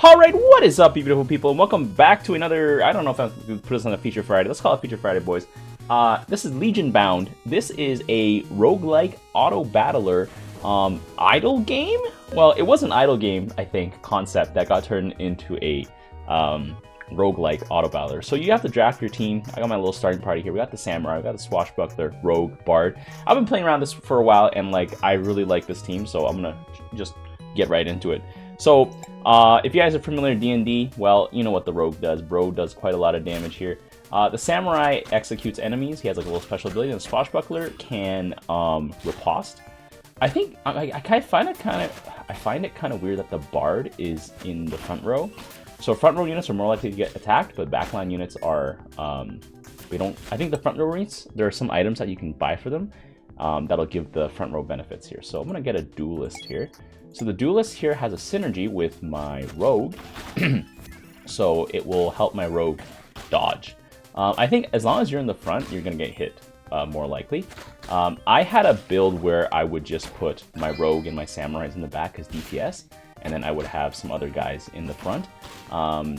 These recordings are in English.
Alright, what is up, you beautiful people, and welcome back to another, I don't know if I'm going to put this on a Feature Friday, let's call it Feature Friday, boys. This is Legionbound. This is a roguelike auto-battler idle game? Well, it was an idle game, I think, concept that got turned into a roguelike auto-battler. So you have to draft your team. I got my little starting party here. We got the samurai, we got the swashbuckler, rogue, bard. I've been playing around this for a while, and like I really like this team, so I'm gonna just get right into it. So, if you guys are familiar with D&D, well, you know what the rogue does. Bro does quite a lot of damage here. The samurai executes enemies. He has like a little special ability, and the swashbuckler can riposte. I think I find it kind of weird that the bard is in the front row. So front row units are more likely to get attacked, but backline units are they don't. I think the front row units, there are some items that you can buy for them that'll give the front row benefits here. So I'm gonna get a duelist here. So the duelist here has a synergy with my rogue, so it will help my rogue dodge. I think as long as you're in the front, you're going to get hit more likely. I had a build where I would just put my rogue and my samurais in the back as DPS, and then I would have some other guys in the front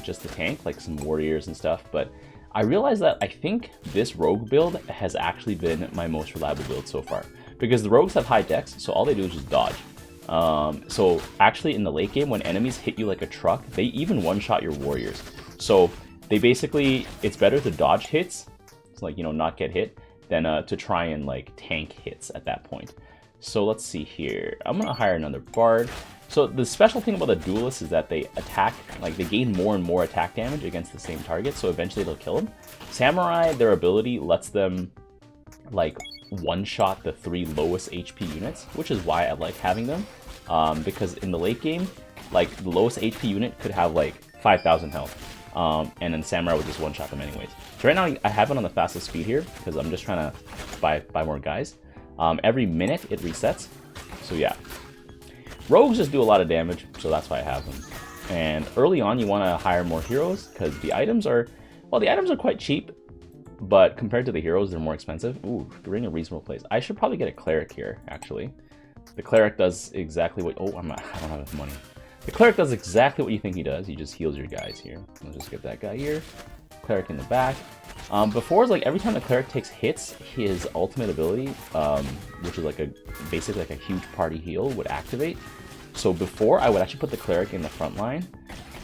just to tank, like some warriors and stuff. But I realized that I think this rogue build has actually been my most reliable build so far, because the rogues have high dex, so all they do is just dodge. So actually in the late game, when enemies hit you like a truck, they even one-shot your warriors. So they basically, it's better to dodge hits, so like, you know, not get hit, than to try and like tank hits at that point. So let's see here. I'm gonna hire another bard. So the special thing about the duelist is that they attack, like they gain more and more attack damage against the same target, so eventually they'll kill them. Samurai, their ability lets them like one-shot the 3 lowest HP units, which is why I like having them, because in the late game, like the lowest HP unit could have like 5,000 health, and then samurai would just one-shot them anyways. So right now I have it on the fastest speed here because I'm just trying to buy more guys. Every minute it resets, so yeah. Rogues just do a lot of damage, so that's why I have them. And early on you want to hire more heroes because the items are, well, the items are quite cheap, but compared to the heroes, they're more expensive. Ooh, they're in a reasonable place. I should probably get a cleric here, actually. The cleric does exactly what... Oh, I don't have enough money. The cleric does exactly what you think he does. He just heals your guys here. Let's just get that guy here. Cleric in the back. Before, it's like every time the cleric takes hits, his ultimate ability, which is like basically like a huge party heal, would activate. So before, I would actually put the cleric in the front line.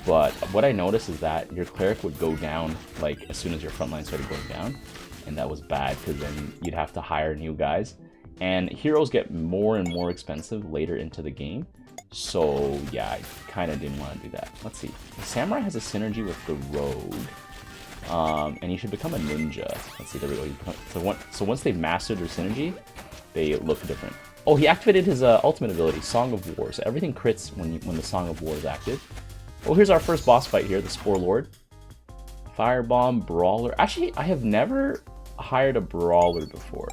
But what I noticed is that your cleric would go down like as soon as your front line started going down, and that was bad because then you'd have to hire new guys, and heroes get more and more expensive later into the game. So yeah, I kind of didn't want to do that. Let's see. The samurai has a synergy with the rogue, and you should become a ninja. Let's see. There we go. So once they've mastered their synergy, they look different. Oh, he activated his ultimate ability, Song of War. So everything crits when the Song of War is active. Well, here's our first boss fight here, the Spore Lord. Firebomb, Brawler. Actually, I have never hired a Brawler before,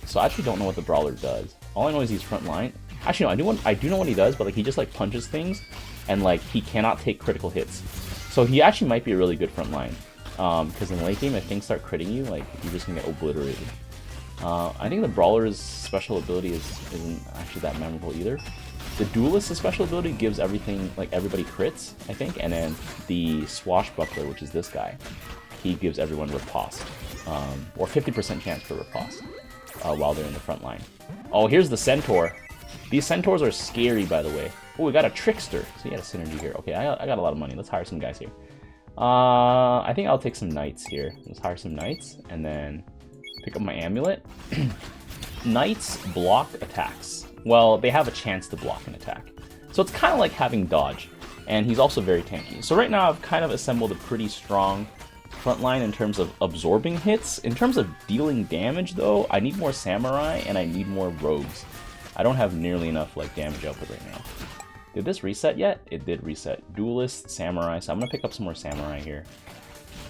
so I actually don't know what the Brawler does. All I know is he's front line. Actually, no, I do know what he does, but like he just like punches things, and like he cannot take critical hits. So he actually might be a really good front line, because in the late game, if things start critting you, like you're just gonna get obliterated. I think the Brawler's special ability isn't actually that memorable either. The duelist's special ability gives everything, like everybody crits, I think, and then the swashbuckler, which is this guy, he gives everyone riposte, or 50% chance for riposte while they're in the front line. Oh, here's the centaur. These centaurs are scary, by the way. Oh, we got a trickster, so he had a synergy here. Okay, I got a lot of money. Let's hire some guys here. I think I'll take some knights here. Let's hire some knights, and then pick up my amulet. Knights block attacks. Well, they have a chance to block an attack. So it's kind of like having dodge, and he's also very tanky. So right now I've kind of assembled a pretty strong front line in terms of absorbing hits. In terms of dealing damage though, I need more samurai and I need more rogues. I don't have nearly enough like damage output right now. Did this reset yet? It did reset. Duelist, samurai, so I'm gonna pick up some more samurai here.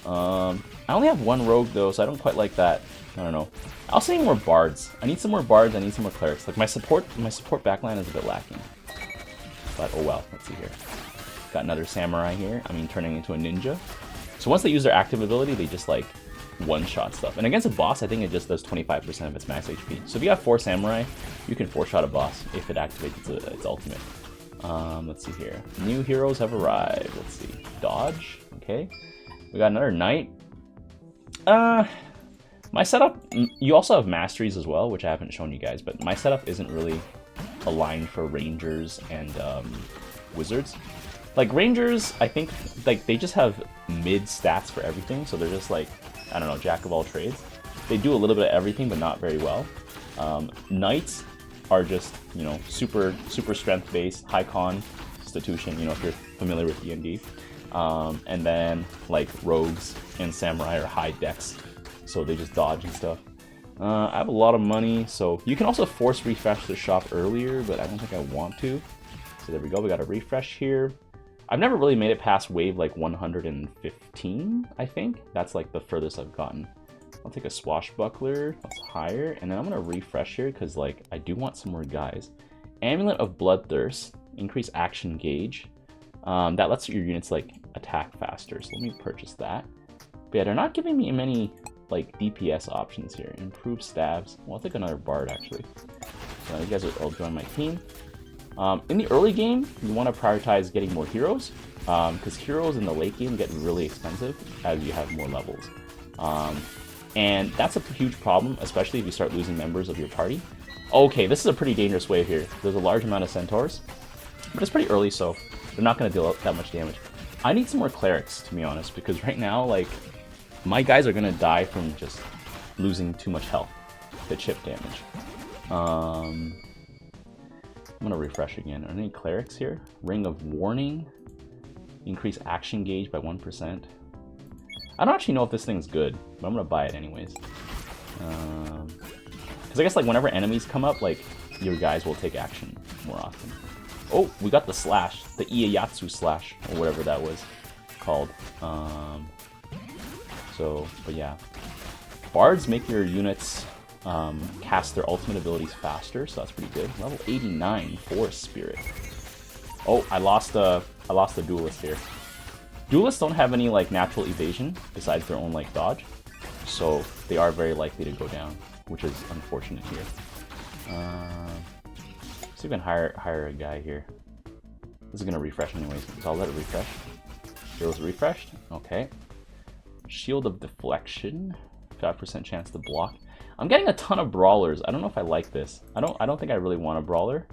I only have one rogue though, so I don't quite like that. I don't know. I also need more bards. I need some more bards, I need some more clerics. Like my support backline is a bit lacking. But oh well, let's see here. Got another samurai here. I mean, turning into a ninja. So once they use their active ability, they just like one-shot stuff. And against a boss, I think it just does 25% of its max HP. So if you have 4 samurai, you can 4-shot a boss if it activates its ultimate. Let's see here. New heroes have arrived. Let's see. Dodge. Okay. We got another knight. My setup, you also have masteries as well, which I haven't shown you guys, but my setup isn't really aligned for rangers and wizards. Like rangers, I think like they just have mid stats for everything, so they're just like, I don't know, jack of all trades. They do a little bit of everything, but not very well. Knights are just, you know, super strength based, high constitution, you know, if you're familiar with D&D. And then like rogues and samurai are high dex, so they just dodge and stuff. I have a lot of money, so you can also force refresh the shop earlier, but I don't think I want to. So there we go, we got a refresh here. I've never really made it past wave like 115, I think. That's like the furthest I've gotten. I'll take a swashbuckler, that's higher, and then I'm gonna refresh here because like I do want some more guys. Amulet of Bloodthirst, increase action gauge. That lets your units like attack faster, so let me purchase that. But yeah, they're not giving me many like DPS options here. Improve stabs. Well, I'll take another bard actually. So you guys will all join my team. In the early game, you want to prioritize getting more heroes, because heroes in the late game get really expensive as you have more levels. And that's a huge problem, especially if you start losing members of your party. Okay, this is a pretty dangerous wave here. There's a large amount of centaurs, but it's pretty early, so they're not going to deal that much damage. I need some more clerics, to be honest, because right now, like, my guys are going to die from just losing too much health to chip damage. I'm going to refresh again. Are there any clerics here? Ring of Warning. Increase action gauge by 1%. I don't actually know if this thing's good, but I'm going to buy it anyways. Because I guess, like, whenever enemies come up, like, your guys will take action more often. Oh, we got the slash. The Ieyasu slash, or whatever that was called. But yeah. Bards make your units cast their ultimate abilities faster, so that's pretty good. Level 89, Forest Spirit. Oh, I lost the duelist here. Duelists don't have any like natural evasion besides their own like dodge, so they are very likely to go down, which is unfortunate here. See if we can hire a guy here. This is gonna refresh anyways, so I'll let it refresh. Heroes refreshed. Okay. Shield of Deflection, 5% chance to block. I'm getting a ton of brawlers. I don't know if I like this. I don't think I really want a brawler.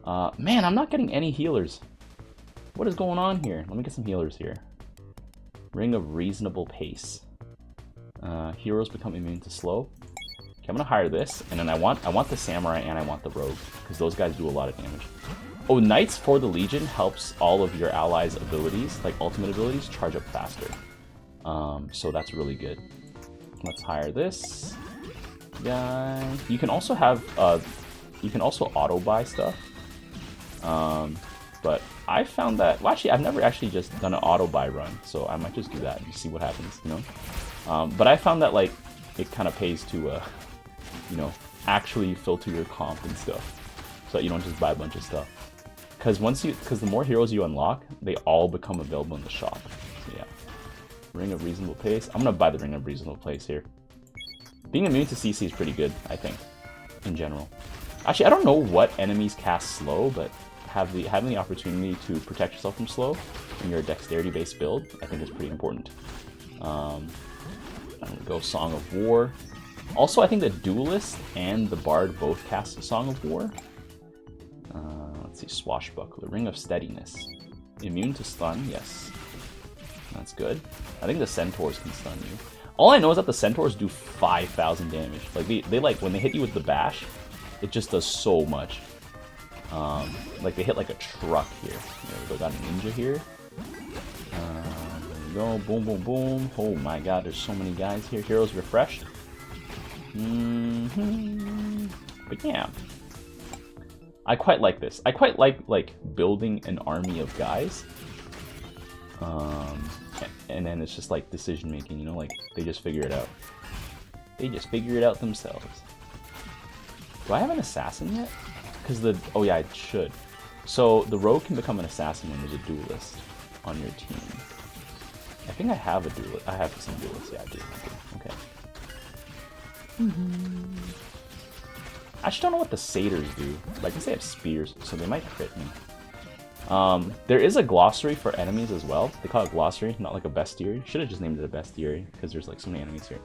Man, I'm not getting any healers. What is going on here? Let me get some healers here. Ring of Reasonable Pace. Heroes become immune to slow. Okay, I'm gonna hire this, and then I want the samurai and I want the rogue, because those guys do a lot of damage. Oh, Knights for the Legion helps all of your allies' abilities, like ultimate abilities, charge up faster. So that's really good. Let's hire this guy. You can also have auto buy stuff. But I found that, well, actually, I've never actually just done an auto buy run, so I might just do that and see what happens, you know. But I found that like it kind of pays to, you know, actually filter your comp and stuff, so that you don't just buy a bunch of stuff. Because the more heroes you unlock, they all become available in the shop. So yeah. Ring of Reasonable Pace. I'm gonna buy the Ring of Reasonable Pace here. Being immune to CC is pretty good, I think, in general. Actually, I don't know what enemies cast slow, but having the opportunity to protect yourself from slow in your dexterity-based build, I think is pretty important. I'm gonna go Song of War. Also, I think the Duelist and the Bard both cast Song of War. Let's see, Swashbuckler. Ring of Steadiness. Immune to stun, yes. That's good. I think the Centaurs can stun you. All I know is that the Centaurs do 5,000 damage. Like, they like, when they hit you with the bash, it just does so much. Like, they hit like a truck here. There we go, got a ninja here. There we go, boom, boom, boom. Oh my god, there's so many guys here. Heroes refreshed. But yeah. I quite like this. I quite like building an army of guys. And then it's just like decision making, you know, like they just figure it out. They just figure it out themselves. Do I have an assassin yet? Because oh yeah, I should. So the rogue can become an assassin when there's a duelist on your team. I think I have a duelist. I have some duelists. Yeah, I do. Okay. I just don't know what the satyrs do. Like, I guess they have spears, so they might crit me. There is a glossary for enemies as well. They call it glossary, not like a bestiary. Should have just named it a bestiary because there's like so many enemies here.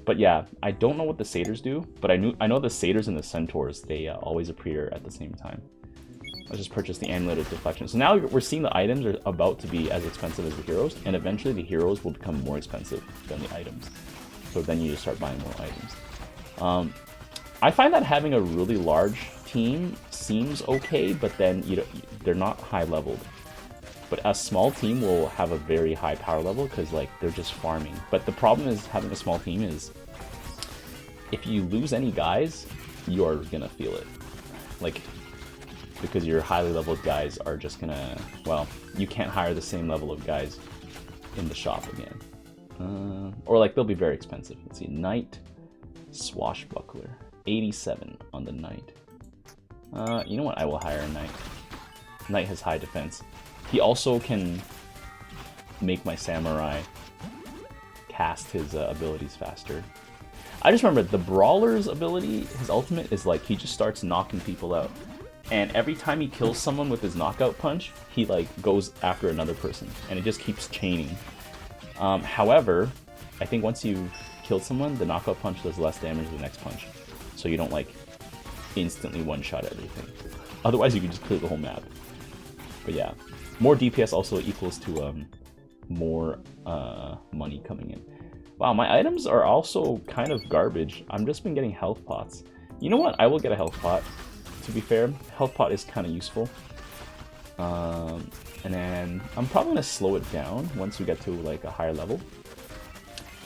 But yeah, I don't know what the satyrs do, but I know the satyrs and the centaurs, they always appear at the same time. Let's just purchase the amulet of deflection. So now we're seeing the items are about to be as expensive as the heroes, and eventually the heroes will become more expensive than the items. So then you just start buying more items. I find that having a really large team seems okay, but then they're not high leveled. But a small team will have a very high power level because like they're just farming. But the problem is having a small team is if you lose any guys, you're gonna feel it. Like, because your highly leveled guys are just gonna, well, you can't hire the same level of guys in the shop again. Or like they'll be very expensive. Let's see, Knight, Swashbuckler, 87 on the Knight. You know what? I will hire a Knight. Knight has high defense. He also can make my Samurai cast his abilities faster. I just remember the Brawler's ability, his ultimate is like he just starts knocking people out. And every time he kills someone with his knockout punch, he like goes after another person. And it just keeps chaining. However, I think once you've killed someone, the knockout punch does less damage than the next punch. So you don't like instantly one-shot everything. Otherwise you can just clear the whole map. But yeah. More DPS also equals to more money coming in. Wow, my items are also kind of garbage. I've just been getting health pots. You know what? I will get a health pot. To be fair, health pot is kind of useful. And then I'm probably gonna slow it down once we get to like a higher level.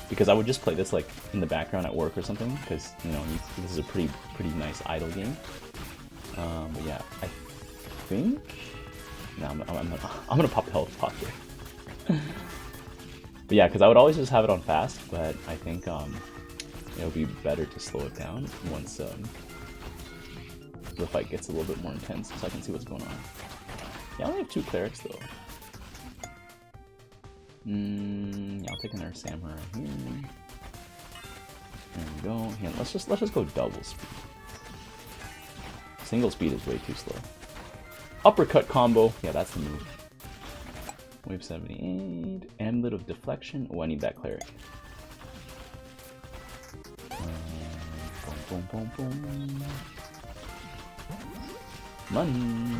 Because I would just play this like in the background at work or something. Because you know this is a pretty nice idle game. But yeah, I think. No, I'm gonna pop the health pot here. But yeah, because I would always just have it on fast, but I think it would be better to slow it down once the fight gets a little bit more intense, so I can see what's going on. Yeah, I only have 2 clerics though. Yeah, I'll take another samurai here. There we go. Yeah, let's just go double speed. Single speed is way too slow. Uppercut combo. Yeah, that's the move. Wave 78. Amulet of deflection. Oh, I need that cleric. Boom, boom, boom, boom. Money.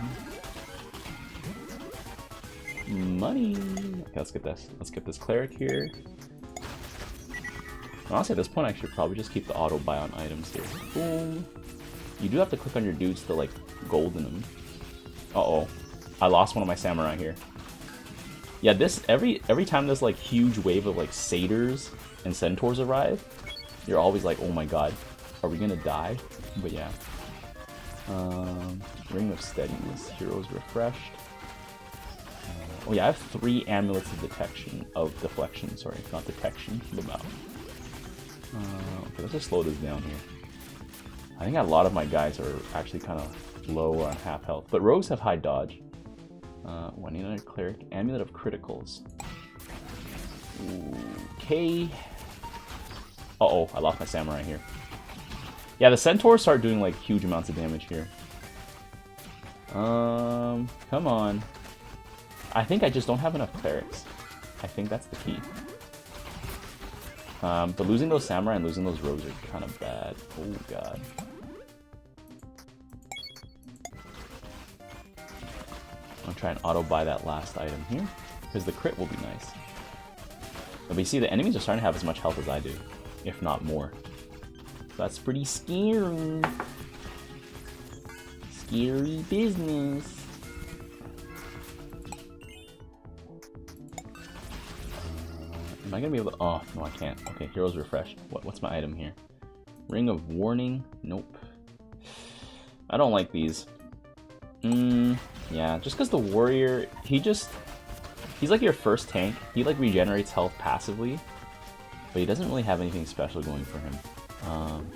Money. Okay, let's get this. Let's get this cleric here. Honestly, at this point, I should probably just keep the auto buy on items here. Boom. You do have to click on your dudes to like golden them. Uh-oh. I lost one of my samurai here. Yeah, this every time this like huge wave of like satyrs and centaurs arrive, you're always like, oh my god, are we gonna die? But yeah. Ring of Steadiness, heroes refreshed. Oh yeah, I have 3 amulets of deflection, sorry, not detection, but wow. Okay, let's just slow this down here. I think a lot of my guys are actually kind of low on half health, but rogues have high dodge. One another cleric, amulet of criticals. Okay. Uh-oh, I lost my samurai here. Yeah, the centaurs start doing like huge amounts of damage here. Come on. I think I just don't have enough clerics. I think that's the key. But losing those samurai and losing those rogues are kind of bad. Oh god. I'll try and auto-buy that last item here, because the crit will be nice. But you see, the enemies are starting to have as much health as I do, if not more. So that's pretty scary. Scary business. Am I gonna be able to? Oh no, I can't. Okay, heroes refreshed. What's my item here? Ring of Warning. Nope. I don't like these. Yeah, just because the warrior, he's like your first tank. He like regenerates health passively, but he doesn't really have anything special going for him.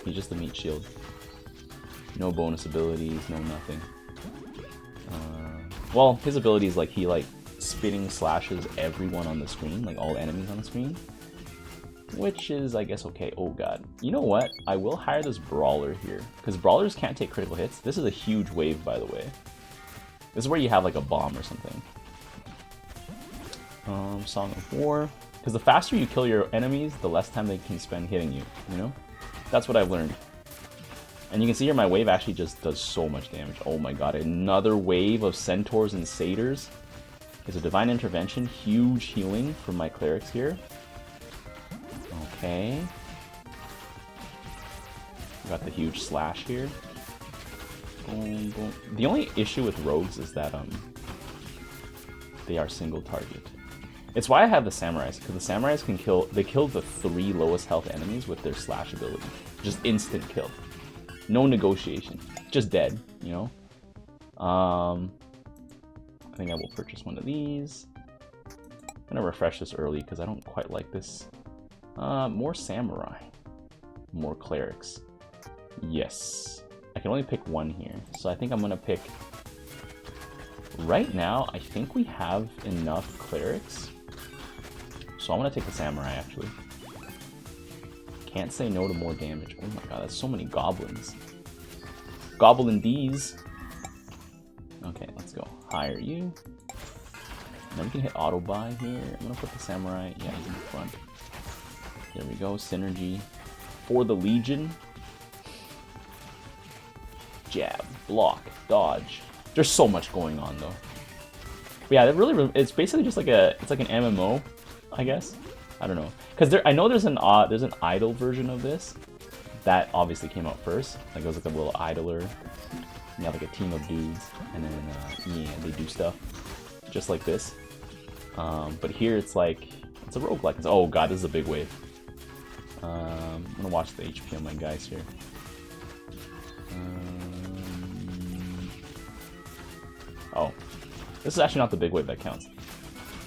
He's just a meat shield. No bonus abilities, no nothing. Well, his ability is like he like spitting slashes everyone on the screen, like all enemies on the screen, which is, I guess, okay. Oh god, you know what? I will hire this brawler here because brawlers can't take critical hits. This is a huge wave, by the way. This is where you have like a bomb or something. Song of War. Because the faster you kill your enemies, the less time they can spend hitting you, you know? That's what I've learned. And you can see here my wave actually just does so much damage. Oh my god, another wave of centaurs and satyrs. There's a divine intervention, huge healing from my clerics here. Okay. Got the huge slash here. Boom, boom. The only issue with rogues is that they are single target. It's why I have the samurais, because the samurais can kill. They kill the 3 lowest health enemies with their slash ability. Just instant kill. No negotiation. Just dead, you know? I think I will purchase one of these. I'm gonna refresh this early because I don't quite like this. More samurai. More clerics. Yes. I can only pick one here. So I think I'm gonna pick... Right now, I think we have enough clerics. So I'm gonna take the samurai, actually. Can't say no to more damage. Oh my god, that's so many goblins. Goblin D's. Okay, let's go. Hire you. And then we can hit auto buy here. I'm gonna put the samurai. Yeah, he's in the front. There we go. Synergy for the Legion. Jab, block, dodge. There's so much going on though. But yeah, it's basically just like it's like an MMO, I guess. I don't know, because I know there's an idle version of this that obviously came out first. Like it was like a little idler. You have like a team of dudes, and then yeah, they do stuff just like this. But here it's like it's a roguelike. Oh god, this is a big wave. I'm gonna watch the HP on my guys here. Oh, this is actually not the big wave that counts.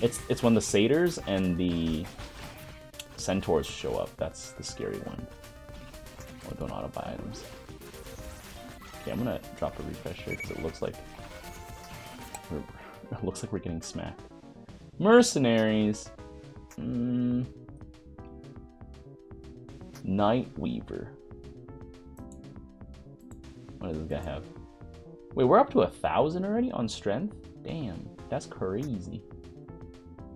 It's when the satyrs and the centaurs show up. That's the scary one. Oh, don't auto buy items. Okay, I'm gonna drop a refresh here because it looks like we're getting smacked. Mercenaries. Night Weaver. What does this guy have? Wait, we're up to 1,000 already on strength? Damn, that's crazy.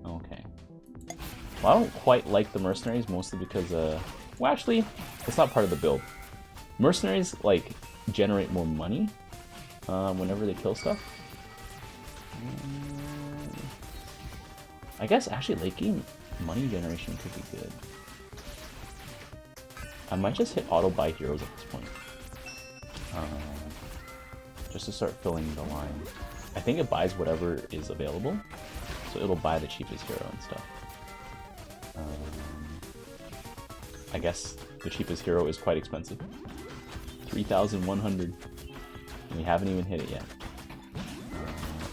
Okay. Well, I don't quite like the mercenaries, mostly because, well, actually, it's not part of the build. Mercenaries, like, generate more money whenever they kill stuff. I guess, actually, late game money generation could be good. I might just hit auto buy heroes at this point. Just to start filling the line. I think it buys whatever is available, so it'll buy the cheapest hero and stuff. I guess the cheapest hero is quite expensive. 3,100. And we haven't even hit it yet.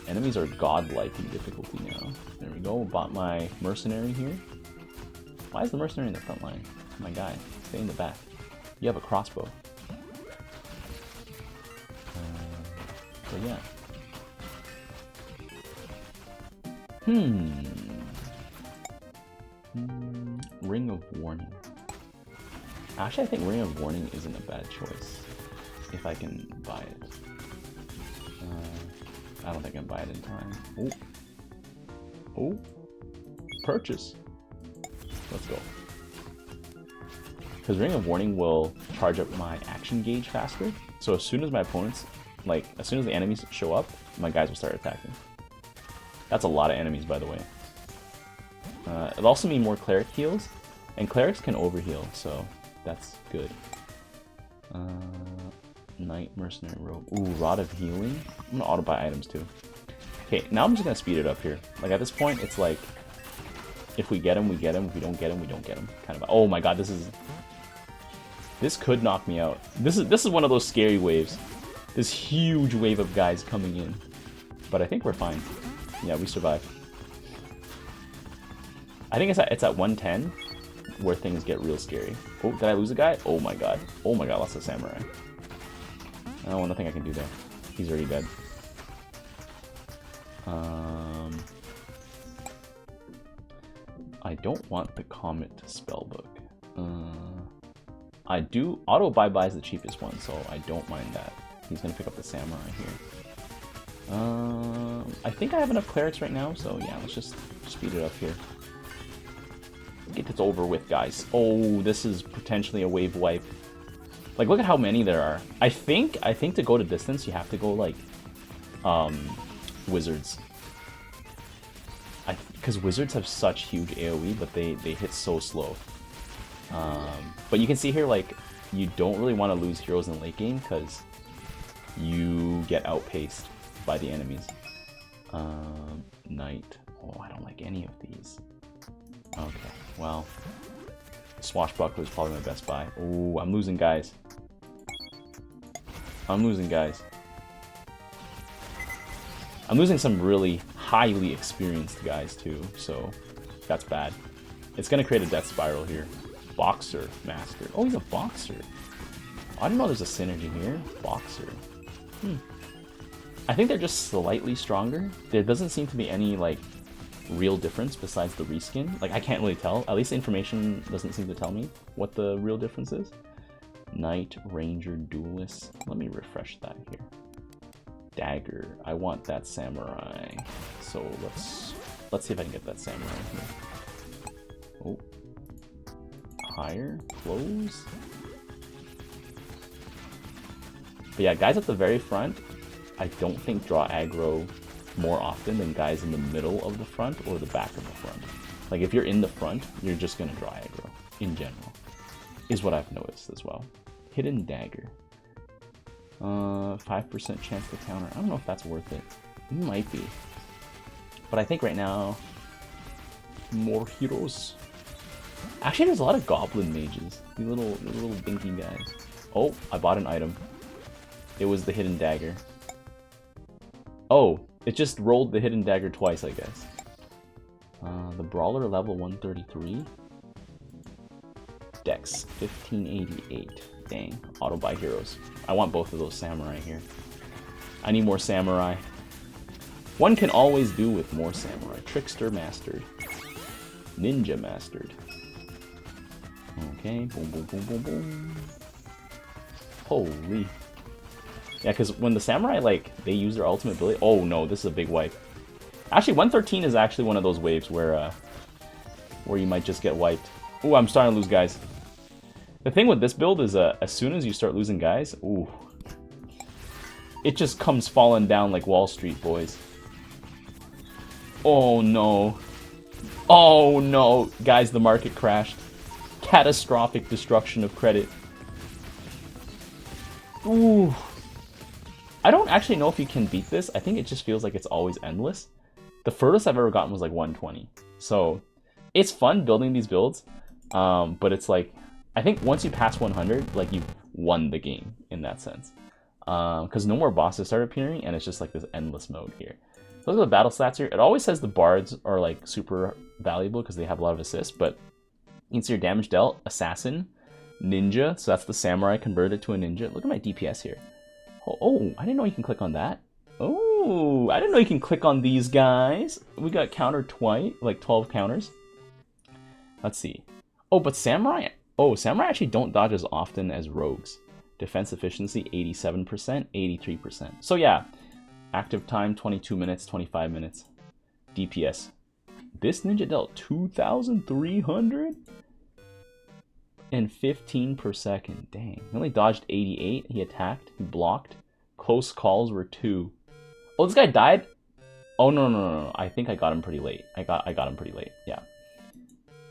Enemies are godlike in difficulty now. There we go, bought my mercenary here. Why is the mercenary in the front line? My guy, stay in the back. You have a crossbow. So yeah. Ring of Warning. Actually, I think Ring of Warning isn't a bad choice. If I can buy it. I don't think I can buy it in time. Oh. Oh. Purchase. Let's go. Because Ring of Warning will charge up my action gauge faster. So as soon as my opponents, like, as soon as the enemies show up, my guys will start attacking. That's a lot of enemies, by the way. It'll also mean more cleric heals, and clerics can overheal, so that's good. Knight, Mercenary, Rogue. Ooh, Rod of Healing. I'm gonna auto buy items too. Okay, now I'm just gonna speed it up here. Like at this point, it's like, if we get him, we get him. If we don't get him, we don't get him. Kind of. Oh my god, this could knock me out. This is one of those scary waves. This huge wave of guys coming in. But I think we're fine. Yeah, we survived. I think it's at 110 where things get real scary. Oh, did I lose a guy? Oh my god. Oh my god, lost a samurai. Oh, nothing I can do there. He's already dead. I don't want the Comet Spellbook. I do... Auto Bye-Bye is the cheapest one, so I don't mind that. He's gonna pick up the samurai here. I think I have enough clerics right now, so yeah, let's just speed it up here. Get this over with, guys. Oh, this is potentially a wave wipe. Like, look at how many there are. I think to go to distance, you have to go, like, wizards. Because wizards have such huge AoE, but they hit so slow. But you can see here, like, you don't really want to lose heroes in late game, because you get outpaced by the enemies. Knight. Oh, I don't like any of these. Okay, well, Swashbuckler is probably my best buy. Oh, I'm losing guys. I'm losing guys. I'm losing some really highly experienced guys too, so that's bad. It's gonna create a death spiral here. Boxer master. Oh, he's a boxer. I didn't know there's a synergy here. Boxer. I think they're just slightly stronger. There doesn't seem to be any, like, real difference besides the reskin. Like, I can't really tell. At least the information doesn't seem to tell me what the real difference is. Knight, Ranger, Duelist. Let me refresh that here. Dagger. I want that Samurai. So let's see if I can get that Samurai here. Oh. Higher. Close. But yeah, guys at the very front, I don't think draw aggro more often than guys in the middle of the front or the back of the front. Like, if you're in the front, you're just gonna draw aggro, in general, is what I've noticed as well. Hidden Dagger. 5% chance to counter. I don't know if that's worth it. It might be. But I think right now, more heroes. Actually, there's a lot of Goblin Mages. These little dinky guys. Oh, I bought an item. It was the Hidden Dagger. Oh, it just rolled the Hidden Dagger twice, I guess. The Brawler level 133. Dex 1588. Dang, auto buy heroes. I want both of those Samurai here. I need more Samurai. One can always do with more Samurai. Trickster mastered. Ninja mastered. Okay, boom, boom, boom, boom, boom. Holy. Yeah, because when the Samurai, like, they use their ultimate ability... Oh, no, this is a big wipe. Actually, 113 is actually one of those waves where you might just get wiped. Ooh, I'm starting to lose guys. The thing with this build is, as soon as you start losing guys, ooh, it just comes falling down like Wall Street, boys. Oh, no. Oh, no. Guys, the market crashed. Catastrophic destruction of credit. Ooh. I don't actually know if you can beat this. I think it just feels like it's always endless. The furthest I've ever gotten was like 120. So it's fun building these builds, but it's like, I think once you pass 100, like, you've won the game in that sense. Because no more bosses start appearing, and it's just like this endless mode here. Look at the battle stats here. It always says the bards are like super valuable because they have a lot of assists, but you can see your damage dealt, assassin, ninja, so that's the samurai converted to a ninja. Look at my DPS here. Oh, I didn't know you can click on that. Oh, I didn't know you can click on these guys. We got countered twice, like 12 counters. Let's see. Oh, but samurai. Oh, samurai actually don't dodge as often as rogues. Defense efficiency 87%, 83%. So yeah, active time 22 minutes, 25 minutes. DPS. This ninja dealt 2,300 and 15 per second. Dang. He only dodged 88. He attacked. He blocked. Close calls were 2. Oh, this guy died? Oh, no. I think I got him pretty late. I got him pretty late. Yeah.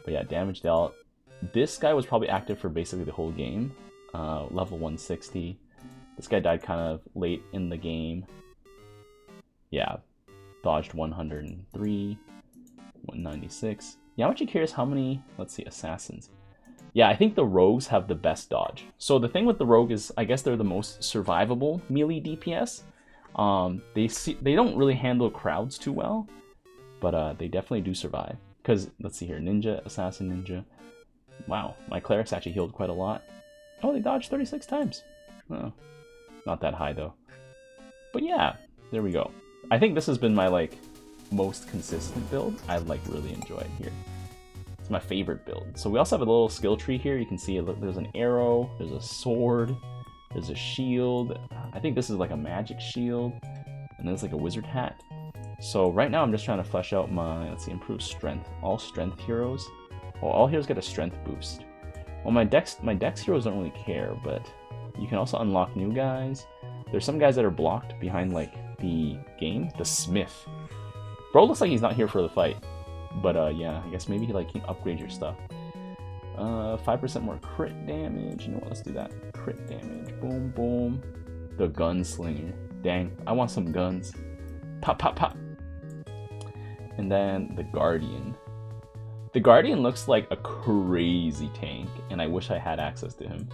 But yeah, damage dealt. This guy was probably active for basically the whole game. Level 160. This guy died kind of late in the game. Yeah. Dodged 103. 196. Yeah, I'm actually curious how many, let's see, assassins. Yeah, I think the rogues have the best dodge. So the thing with the rogue is, I guess they're the most survivable melee DPS. They don't really handle crowds too well, but they definitely do survive. Because, let's see here, ninja, assassin, ninja. Wow, my clerics actually healed quite a lot. Oh, they dodged 36 times. Oh, not that high though. But yeah, there we go. I think this has been my, like, most consistent build. I, like, really enjoy it here. It's my favorite build. So we also have a little skill tree here. You can see there's an arrow, there's a sword, there's a shield. I think this is like a magic shield. And then it's like a wizard hat. So right now I'm just trying to flesh out my, let's see, improve strength. All strength heroes. Well, all heroes get a strength boost. Well, my dex heroes don't really care, but you can also unlock new guys. There's some guys that are blocked behind like the game. The Smith. Bro looks like he's not here for the fight. But yeah, I guess maybe he like can upgrade your stuff. 5% more crit damage. You know what? Let's do that. Crit damage. Boom, boom. The gunslinger. Dang, I want some guns. Pop, pop, pop. And then the Guardian. The Guardian looks like a crazy tank, and I wish I had access to him.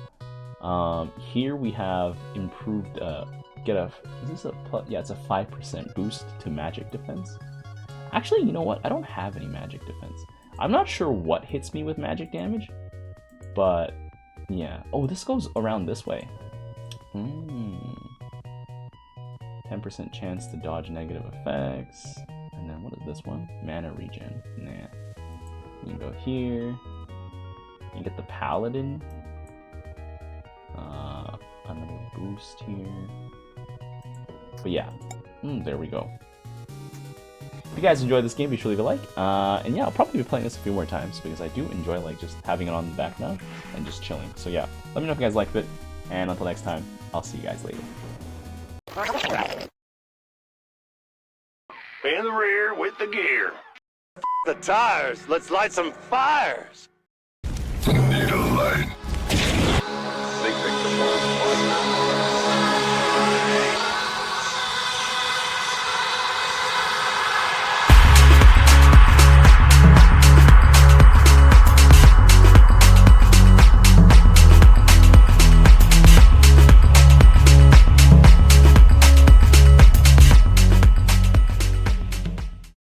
Here we have improved. Is this a plus? Yeah, it's a 5% boost to magic defense. Actually, you know what? I don't have any magic defense. I'm not sure what hits me with magic damage, but yeah. Oh, this goes around this way. 10% chance to dodge negative effects. And then what is this one? Mana regen. Nah. You can go here. You get the Paladin. Another boost here. But yeah. There we go. If you guys enjoyed this game, be sure to leave a like. And yeah, I'll probably be playing this a few more times because I do enjoy like just having it on the background and just chilling. So yeah, let me know if you guys liked it. And until next time, I'll see you guys later. In the rear with the gear. The tires, let's light some fires.